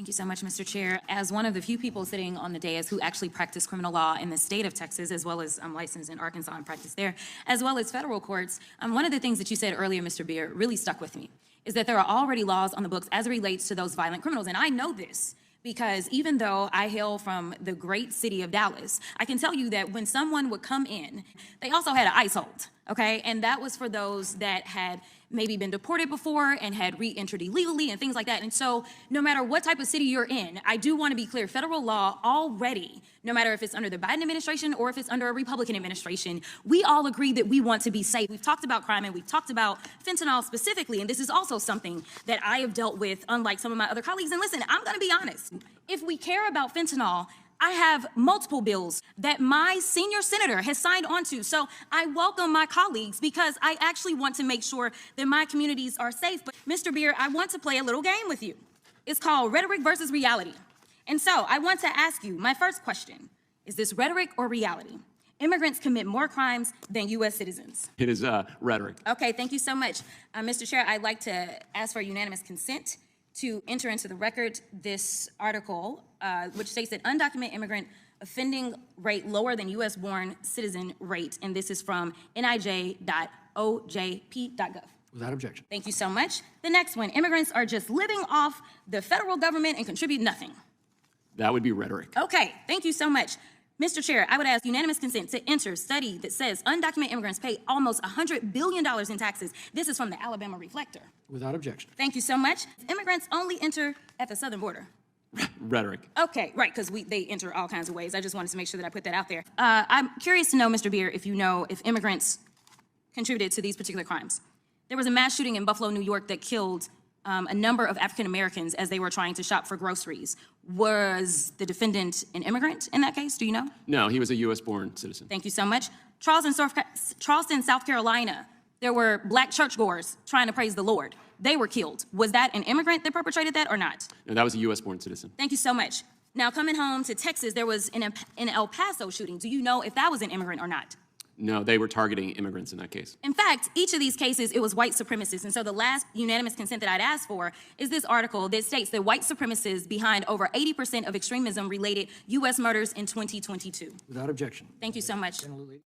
Thank you so much, Mr. Chair. As one of the few people sitting on the dais who actually practice criminal law in the state of Texas, as well as licensed in Arkansas and practice there, as well as federal courts, one of the things that you said earlier, Mr. Beard, really stuck with me, is that there are already laws on the books as it relates to those violent criminals. And I know this because even though I hail from the great city of Dallas, I can tell you that when someone would come in, they also had an ICE hold, okay? And that was for those that had maybe been deported before and had re-entered illegally and things like that. And so no matter what type of city you're in, I do want to be clear, federal law already, no matter if it's under the Biden administration or if it's under a Republican administration, we all agree that we want to be safe. We've talked about crime and we've talked about fentanyl specifically, and this is also something that I have dealt with, unlike some of my other colleagues. And listen, I'm gonna be honest, if we care about fentanyl, I have multiple bills that my senior senator has signed on to. So I welcome my colleagues because I actually want to make sure that my communities are safe. But Mr. Beard, I want to play a little game with you. It's called rhetoric versus reality. And so I want to ask you, my first question, is this rhetoric or reality? Immigrants commit more crimes than U.S. citizens. It is rhetoric. Okay, thank you so much. Mr. Chair, I'd like to ask for unanimous consent to enter into the record this article, which states that undocumented immigrant offending rate lower than U.S.-born citizen rate, and this is from nij.ojp.gov. Without objection. Thank you so much. The next one, immigrants are just living off the federal government and contribute nothing. That would be rhetoric. Okay, thank you so much. Mr. Chair, I would ask unanimous consent to enter study that says undocumented immigrants pay almost $100 billion in taxes. This is from the Alabama Reflector. Without objection. Thank you so much. Immigrants only enter at the southern border. Rhetoric. Okay, right, because they enter all kinds of ways. I just wanted to make sure that I put that out there. I'm curious to know, Mr. Beard, if you know if immigrants contributed to these particular crimes. There was a mass shooting in Buffalo, New York that killed a number of African Americans as they were trying to shop for groceries. Was the defendant an immigrant in that case? Do you know? No, he was a U.S.-born citizen. Thank you so much. Charleston, South Carolina, there were black churchgoers trying to praise the Lord. They were killed. Was that an immigrant that perpetrated that or not? No, that was a U.S.-born citizen. Thank you so much. Now, coming home to Texas, there was an El Paso shooting. Do you know if that was an immigrant or not? No, they were targeting immigrants in that case. In fact, each of these cases, it was white supremacists. And so the last unanimous consent that I'd asked for is this article that states that white supremacists behind over 80% of extremism-related U.S. murders in 2022. Without objection. Thank you so much.